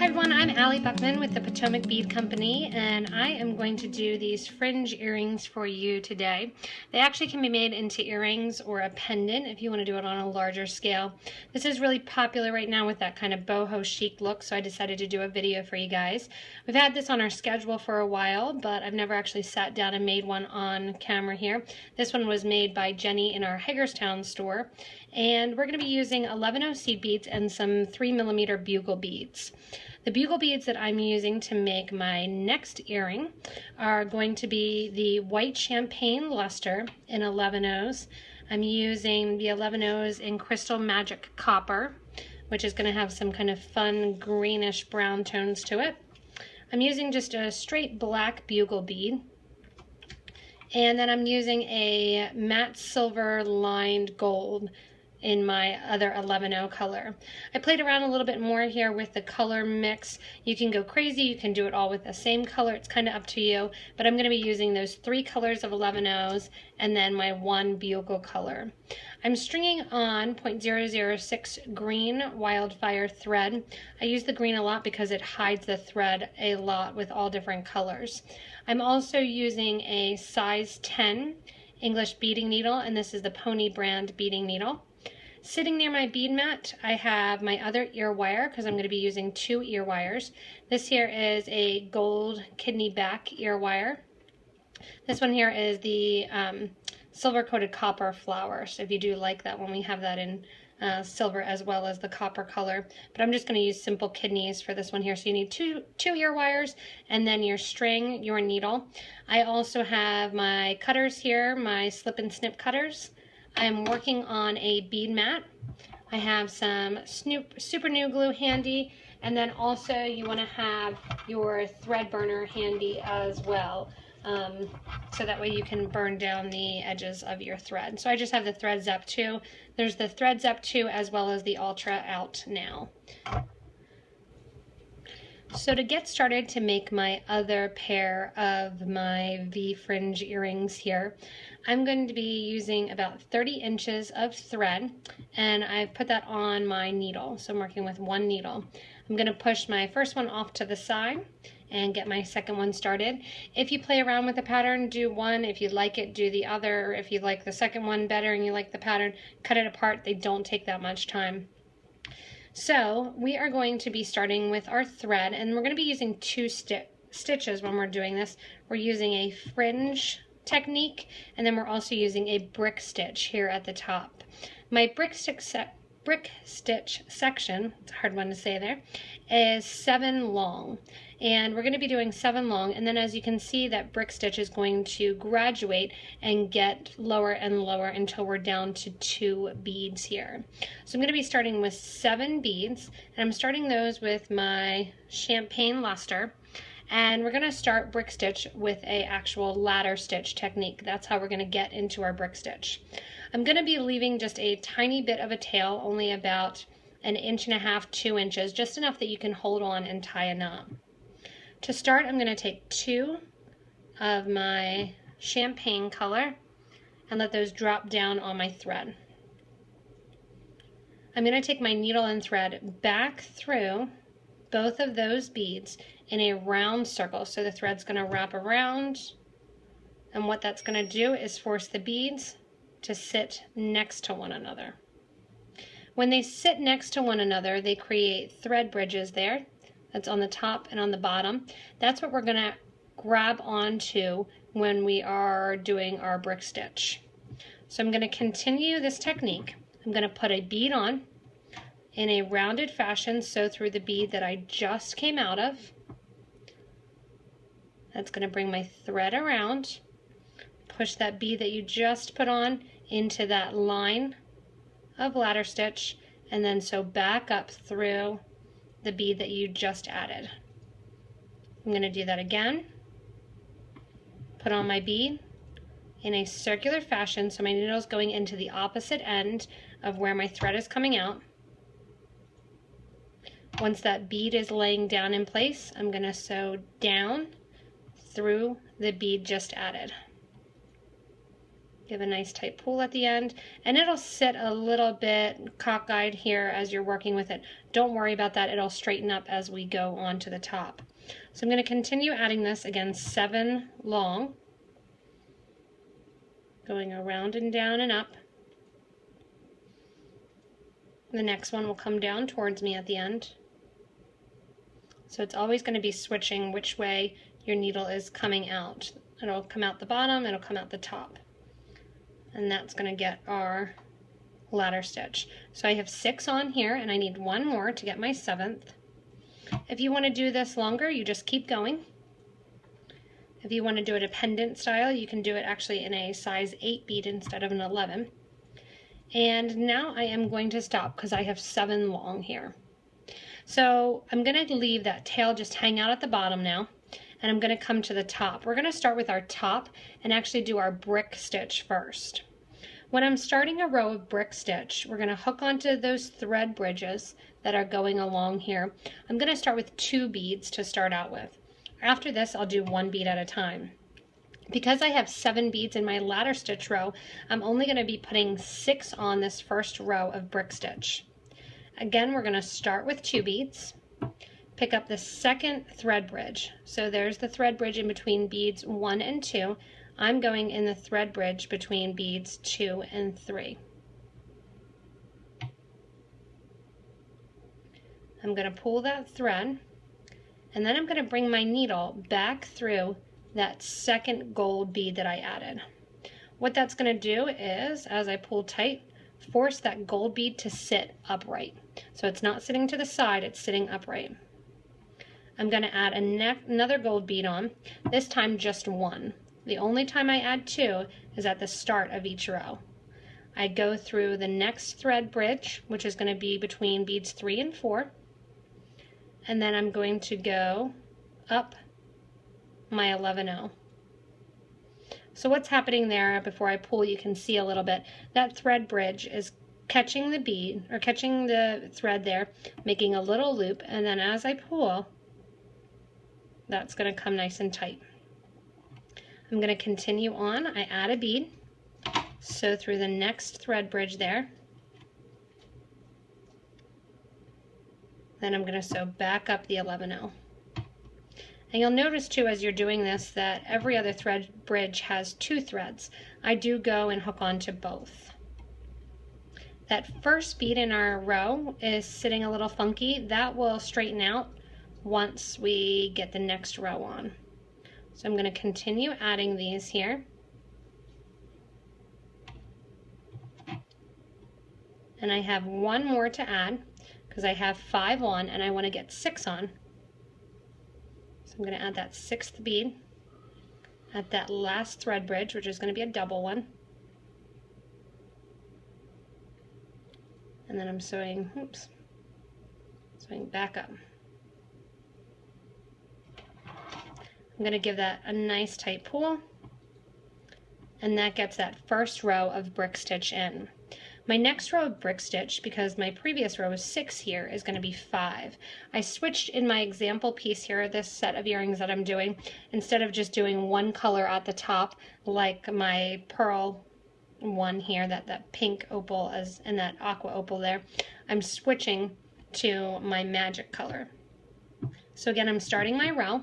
Hi everyone, I'm Allie Buckman with the Potomac Bead Company, and I am going to do these fringe earrings for you today. They actually can be made into earrings or a pendant if you want to do it on a larger scale. This is really popular right now with that kind of boho chic look, so I decided to do a video for you guys. We've had this on our schedule for a while, but I've never actually sat down and made one on camera here. This one was made by Jenny in our Hagerstown store, and we're going to be using 11/0 seed beads and some 3mm bugle beads. The bugle beads that I'm using to make my next earring are going to be the white champagne luster in 11/0s. I'm using the 11/0s in crystal magic copper, which is going to have some kind of fun greenish brown tones to it. I'm using just a straight black bugle bead. And then I'm using a matte silver lined gold in my other 11/0 color. I played around a little bit more here with the color mix. You can go crazy, you can do it all with the same color, it's kind of up to you, but I'm going to be using those 3 colors of 11/0s and then my 1 bugle color. I'm stringing on 0.006 green wildfire thread. I use the green a lot because it hides the thread a lot with all different colors. I'm also using a size 10 English beading needle, and this is the Pony brand beading needle. Sitting near my bead mat, I have my other ear wire because I'm going to be using 2 ear wires. This here is a gold kidney back ear wire. This one here is the silver coated copper flower. So if you do like that one, we have that in silver as well as the copper color. But I'm just going to use simple kidneys for this one here. So you need two ear wires and then your string, your needle. I also have my cutters here, my slip and snip cutters. I'm working on a bead mat. I have some super new glue handy, and then also you want to have your thread burner handy as well, so that way you can burn down the edges of your thread. So I just have the thread Zep 2. There's the thread Zep 2 as well as the Ultra out now. So to get started to make my other pair of my V fringe earrings here, I'm going to be using about 30 inches of thread, and I've put that on my needle. So I'm working with 1 needle. I'm going to push my first one off to the side and get my second one started. If you play around with the pattern, do one. If you like it, do the other. If you like the second one better and you like the pattern, cut it apart. They don't take that much time. So we are going to be starting with our thread, and we're going to be using 2 stitches when we're doing this. We're using a fringe technique, and then we're also using a brick stitch here at the top. My brick stitch section, it's a hard one to say there, is 7 long. And we're going to be doing 7 long, and then as you can see, that brick stitch is going to graduate and get lower and lower until we're down to 2 beads here. So I'm going to be starting with 7 beads, and I'm starting those with my champagne luster. And we're going to start brick stitch with a actual ladder stitch technique. That's how we're going to get into our brick stitch. I'm going to be leaving just a tiny bit of a tail, only about 1.5 inches, 2 inches, just enough that you can hold on and tie a knot. To start, I'm going to take 2 of my champagne color and let those drop down on my thread. I'm going to take my needle and thread back through both of those beads in a round circle. So the thread's going to wrap around, and what that's going to do is force the beads to sit next to one another. When they sit next to one another, they create thread bridges there. That's on the top and on the bottom. That's what we're going to grab onto when we are doing our brick stitch. So I'm going to continue this technique. I'm going to put a bead on in a rounded fashion, sew through the bead that I just came out of. That's going to bring my thread around. Push that bead that you just put on into that line of ladder stitch, and then sew back up through the bead that you just added. I'm going to do that again. Put on my bead in a circular fashion, so my needle is going into the opposite end of where my thread is coming out. Once that bead is laying down in place, I'm going to sew down through the bead just added. Give a nice tight pull at the end, and it'll sit a little bit cockeyed here as you're working with it. Don't worry about that, it'll straighten up as we go on to the top. So I'm going to continue adding this, again 7 long, going around and down and up. The next one will come down towards me at the end. So it's always going to be switching which way your needle is coming out. It'll come out the bottom, it'll come out the top. And that's going to get our ladder stitch. So I have 6 on here and I need 1 more to get my 7th. If you want to do this longer, you just keep going. If you want to do it a pendant style, you can do it actually in a size 8 bead instead of an 11. And now I am going to stop because I have 7 long here. So I'm going to leave that tail just hang out at the bottom now, and I'm going to come to the top. We're going to start with our top and actually do our brick stitch first. When I'm starting a row of brick stitch, we're going to hook onto those thread bridges that are going along here. I'm going to start with 2 beads to start out with. After this, I'll do 1 bead at a time. Because I have 7 beads in my ladder stitch row, I'm only going to be putting 6 on this first row of brick stitch. Again, we're going to start with 2 beads, pick up the second thread bridge. So there's the thread bridge in between beads 1 and 2. I'm going in the thread bridge between beads 2 and 3. I'm going to pull that thread, and then I'm going to bring my needle back through that second gold bead that I added. What that's going to do is, as I pull tight, force that gold bead to sit upright. So it's not sitting to the side, it's sitting upright. I'm going to add another gold bead on, this time just 1. The only time I add 2 is at the start of each row. I go through the next thread bridge, which is going to be between beads 3 and 4, and then I'm going to go up my 11-0. So what's happening there, before I pull, you can see a little bit, that thread bridge is catching the bead, or catching the thread there, making a little loop, and then as I pull, that's going to come nice and tight. I'm going to continue on. I add a bead, sew through the next thread bridge there, then I'm going to sew back up the 11-0. And you'll notice too, as you're doing this, that every other thread bridge has 2 threads. I do go and hook on to both. That first bead in our row is sitting a little funky. That will straighten out once we get the next row on. So I'm going to continue adding these here. And I have 1 more to add because I have 5 on and I want to get 6 on. So I'm going to add that 6th bead at that last thread bridge, which is going to be a double one. And then I'm sewing, sewing back up. I'm going to give that a nice tight pull, and that gets that first row of brick stitch in. My next row of brick stitch, because my previous row was 6 here, is going to be 5. I switched in my example piece here, this set of earrings that I'm doing, instead of just doing 1 color at the top like my pearl one here, that pink opal and that aqua opal there, I'm switching to my magic color. So again, I'm starting my row.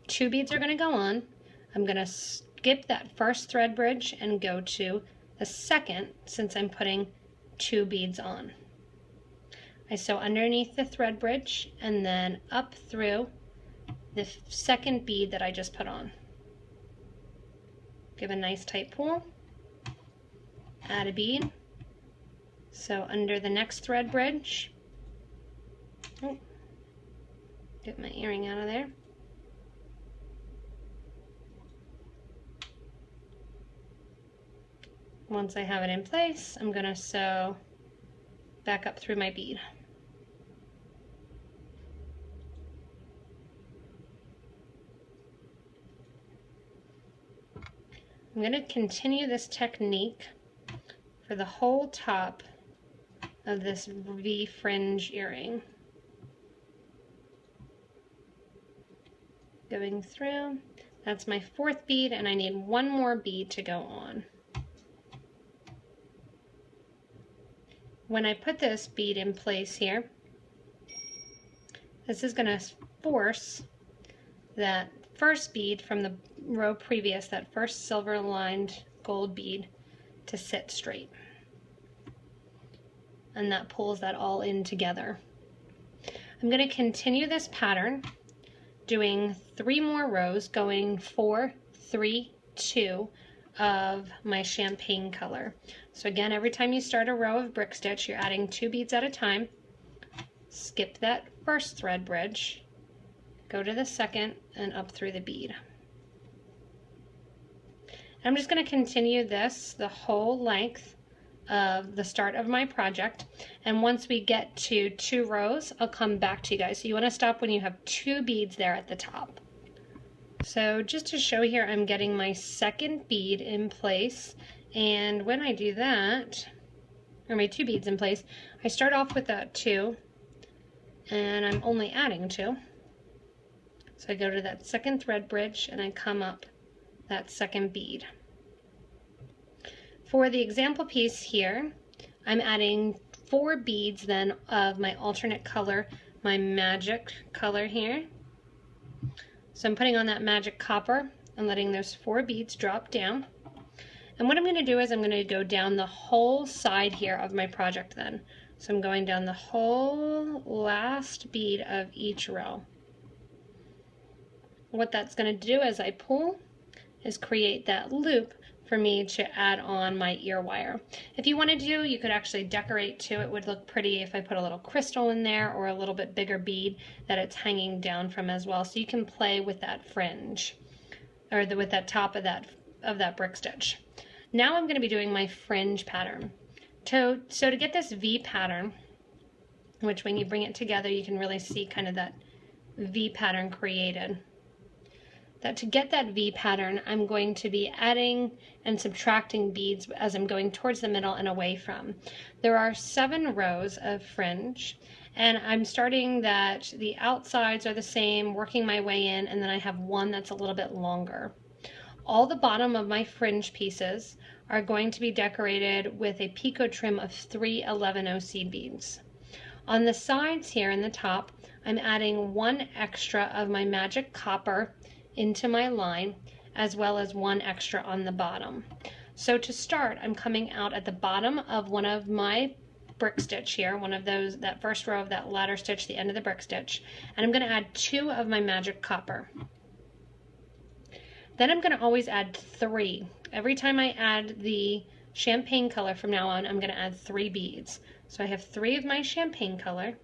2 beads are going to go on. I'm going to skip that first thread bridge and go to the second, since I'm putting 2 beads on. I sew underneath the thread bridge and then up through the second bead that I just put on. Give a nice tight pull, add a bead, sew under the next thread bridge. Oh, get my earring out of there. Once I have it in place, I'm going to sew back up through my bead. I'm going to continue this technique for the whole top of this V fringe earring. Going through, that's my 4th bead, and I need 1 more bead to go on. when I put this bead in place here, this is going to force that first bead from the row previous, that first silver lined gold bead, to sit straight. And that pulls that all in together. I'm going to continue this pattern doing 3 more rows, going 4, 3, 2 of my champagne color. So again, every time you start a row of brick stitch, you're adding 2 beads at a time. Skip that first thread bridge, go to the second, and up through the bead. I'm just going to continue this the whole length of the start of my project, and once we get to 2 rows, I'll come back to you guys. So you want to stop when you have 2 beads there at the top. So just to show here, I'm getting my second bead in place, and when I do that, or my 2 beads in place, I start off with that 2, and I'm only adding 2. So I go to that second thread bridge and I come up that second bead. For the example piece here, I'm adding 4 beads then of my alternate color, my magic color here. So I'm putting on that magic copper and letting those 4 beads drop down. And what I'm going to do is I'm going to go down the whole side here of my project then. So I'm going down the whole last bead of each row. What that's going to do as I pull is create that loop for me to add on my ear wire. If you wanted to, you could actually decorate too. It would look pretty if I put a little crystal in there or a little bit bigger bead that it's hanging down from as well. So you can play with that fringe or with that top of that brick stitch. Now I'm going to be doing my fringe pattern. So to get this V pattern, which when you bring it together you can really see kind of that V pattern created. To get that V pattern, I'm going to be adding and subtracting beads as I'm going towards the middle and away from. There are 7 rows of fringe, and I'm starting that the outsides are the same, working my way in, and then I have one that's a little bit longer. All the bottom of my fringe pieces are going to be decorated with a picot trim of 3 11-0 seed beads. On the sides here in the top, I'm adding 1 extra of my magic copper into my line, as well as 1 extra on the bottom. So to start, I'm coming out at the bottom of one of my brick stitch here, one of those, that first row of that ladder stitch, the end of the brick stitch, and I'm going to add 2 of my magic copper. Then I'm going to always add 3. Every time I add the champagne color from now on, I'm going to add 3 beads. So I have 3 of my champagne color,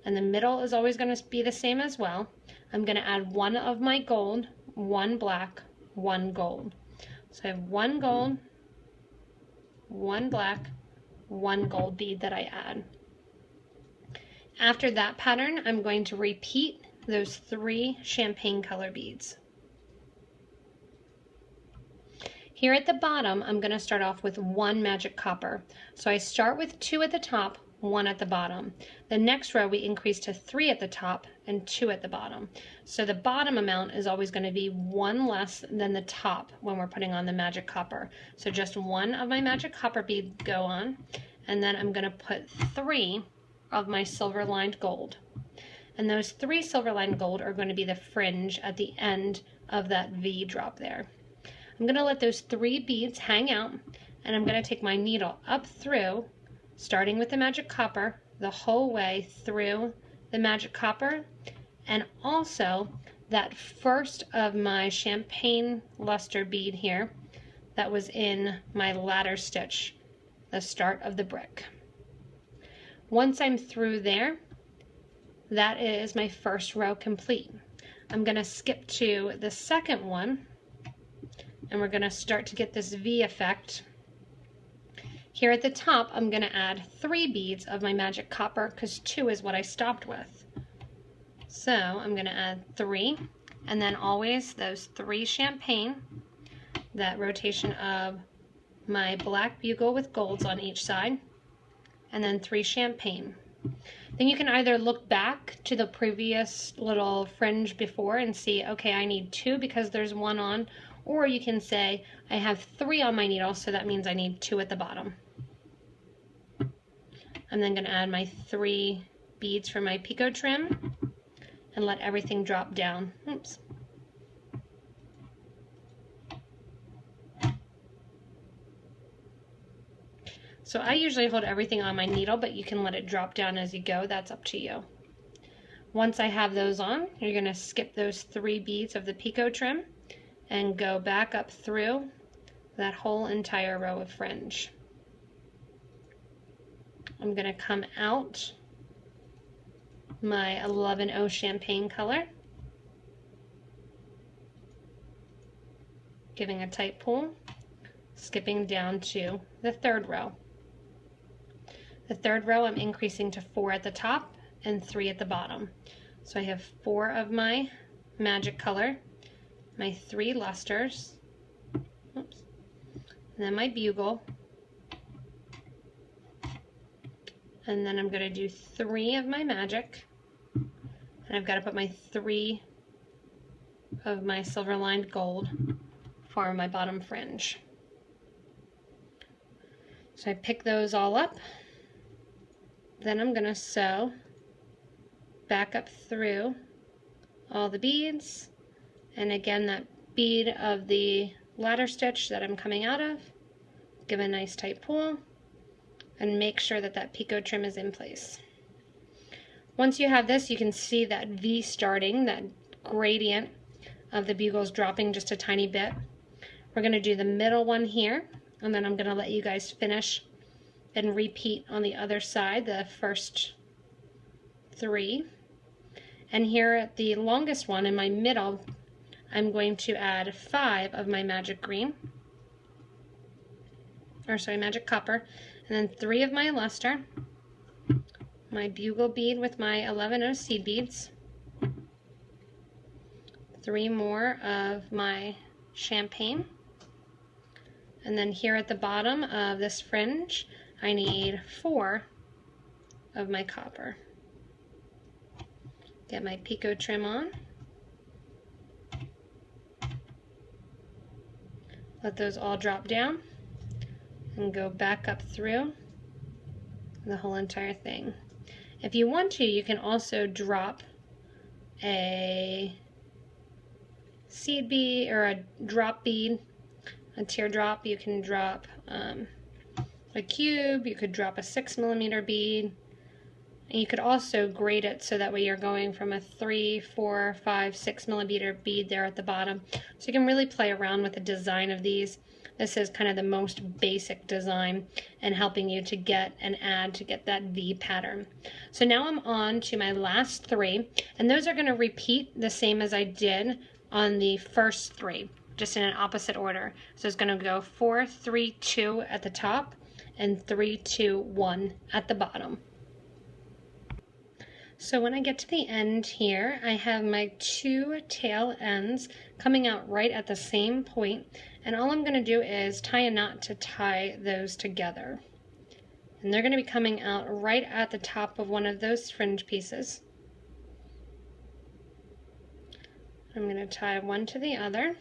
and the middle is always going to be the same as well. I'm going to add 1 of my gold, 1 black, 1 gold. So I have 1 gold, 1 black, 1 gold bead that I add. After that pattern, I'm going to repeat those 3 champagne color beads. Here at the bottom, I'm going to start off with 1 magic copper. So I start with 2 at the top, 1 at the bottom. The next row we increase to 3 at the top and 2 at the bottom. So the bottom amount is always going to be 1 less than the top when we're putting on the magic copper. So just 1 of my magic copper beads go on, and then I'm going to put 3 of my silver lined gold. And those 3 silver lined gold are going to be the fringe at the end of that V drop there. I'm going to let those 3 beads hang out, and I'm going to take my needle up through, starting with the magic copper, the whole way through the magic copper, and also that first of my champagne luster bead here that was in my ladder stitch, the start of the brick. Once I'm through there, that is my first row complete. I'm going to skip to the second one, and we're going to start to get this V effect. Here at the top, I'm going to add 3 beads of my magic copper because 2 is what I stopped with. So I'm going to add 3, and then always those 3 champagne, that rotation of my black bugle with golds on each side, and then 3 champagne. Then you can either look back to the previous little fringe before and see, okay, I need 2 because there's 1 on, or you can say, I have 3 on my needle, so that means I need 2 at the bottom. I'm then going to add my 3 beads for my picot trim and let everything drop down. Oops. So I usually hold everything on my needle, but you can let it drop down as you go. That's up to you. Once I have those on, you're going to skip those 3 beads of the picot trim and go back up through that whole entire row of fringe. I'm going to come out my 11-0 champagne color, giving a tight pull, skipping down to the 3rd row. The 3rd row I'm increasing to 4 at the top and 3 at the bottom. So I have 4 of my magic color, my 3 lusters, oops, and then my bugle, and then I'm going to do 3 of my magic, and I've got to put my 3 of my silver lined gold for my bottom fringe. So I pick those all up. Then I'm going to sew back up through all the beads, and again that bead of the ladder stitch that I'm coming out of, give a nice tight pull and make sure that that picot trim is in place. Once you have this, you can see that V starting, that gradient of the bugles dropping just a tiny bit. We're going to do the middle one here, and then I'm going to let you guys finish and repeat on the other side, the first 3. And here at the longest one in my middle, I'm going to add 5 of my magic green, or sorry, magic copper, and then 3 of my luster, my bugle bead with my 11-0 seed beads, 3 more of my champagne, and then here at the bottom of this fringe, I need 4 of my copper. Get my picot trim on. Let those all drop down and go back up through the whole entire thing. If you want to, you can also drop a seed bead or a drop bead, a teardrop. You can drop a cube, you could drop a 6mm bead, and you could also grade it so that way you're going from a 3, 4, 5, 6mm bead there at the bottom. So you can really play around with the design of these. This is kind of the most basic design and helping you to get and add to get that V pattern. So now I'm on to my last 3, and those are going to repeat the same as I did on the first 3, just in an opposite order. So it's going to go 4, 3, 2 at the top, and 3, 2, 1 at the bottom. So when I get to the end here, I have my 2 tail ends coming out right at the same point, and all I'm going to do is tie a knot to tie those together. And they're going to be coming out right at the top of one of those fringe pieces. I'm going to tie one to the other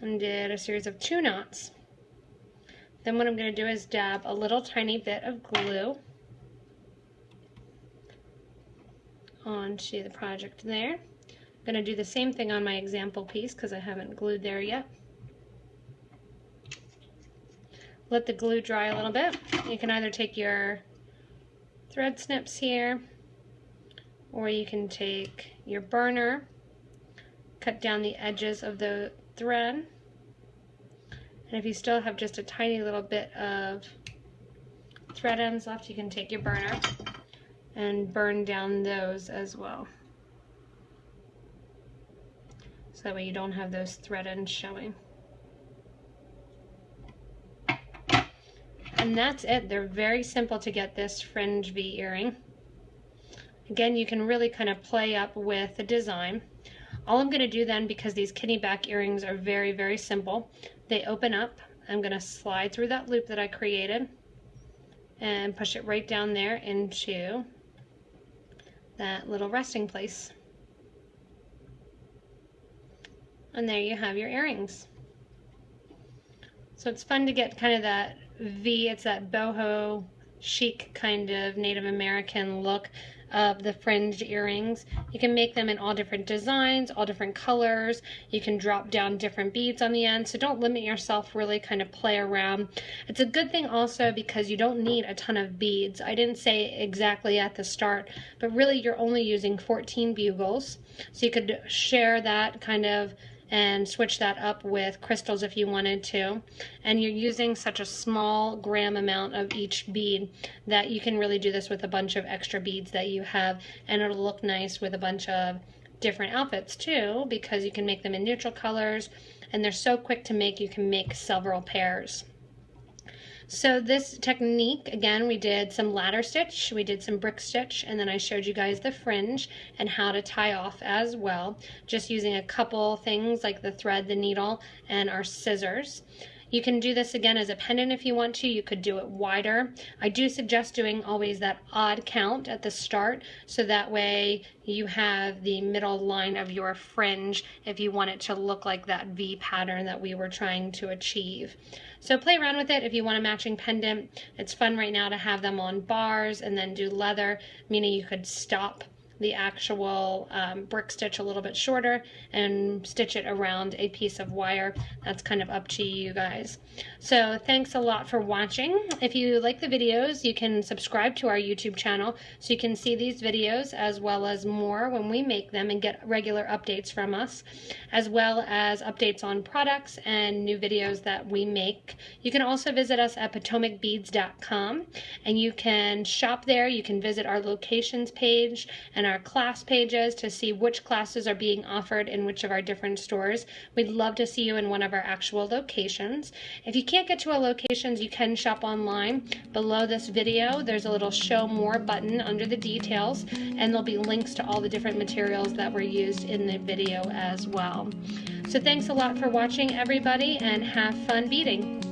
and did a series of 2 knots. Then what I'm going to do is dab a little tiny bit of glue onto the project there. I'm going to do the same thing on my example piece because I haven't glued there yet. Let the glue dry a little bit. You can either take your thread snips here, or you can take your burner, cut down the edges of the thread, and if you still have just a tiny little bit of thread ends left, you can take your burner and burn down those as well. So that way you don't have those thread ends showing. And that's it. They're very simple to get this fringe V earring. Again, you can really kind of play up with the design. All I'm going to do then, because these kitty back earrings are very, very simple, they open up. I'm going to slide through that loop that I created and push it right down there into that little resting place. And there you have your earrings. So it's fun to get kind of that V, it's that boho chic kind of Native American look of the fringed earrings. You can make them in all different designs, all different colors. You can drop down different beads on the end, so don't limit yourself, really kind of play around. It's a good thing also because you don't need a ton of beads. I didn't say exactly at the start, but really you're only using 14 bugles, so you could share that kind of and switch that up with crystals if you wanted to. And you're using such a small gram amount of each bead that you can really do this with a bunch of extra beads that you have, and it'll look nice with a bunch of different outfits too, because you can make them in neutral colors, and they're so quick to make, you can make several pairs. So this technique, again, we did some ladder stitch, we did some brick stitch, and then I showed you guys the fringe and how to tie off as well, just using a couple things like the thread, the needle, and our scissors. You can do this again as a pendant if you want to. You could do it wider. I do suggest doing always that odd count at the start, so that way you have the middle line of your fringe if you want it to look like that V pattern that we were trying to achieve. So play around with it if you want a matching pendant. It's fun right now to have them on bars and then do leather, meaning you could stop the actual brick stitch a little bit shorter and stitch it around a piece of wire. That's kind of up to you guys. So thanks a lot for watching. If you like the videos, you can subscribe to our YouTube channel so you can see these videos as well as more when we make them and get regular updates from us, as well as updates on products and new videos that we make. You can also visit us at PotomacBeads.com, and you can shop there. You can visit our locations page and our class pages to see which classes are being offered in which of our different stores. We'd love to see you in one of our actual locations. If you can't get to our locations, you can shop online. Below this video, there's a little show more button under the details, and there'll be links to all the different materials that were used in the video as well. So thanks a lot for watching, everybody, and have fun beading.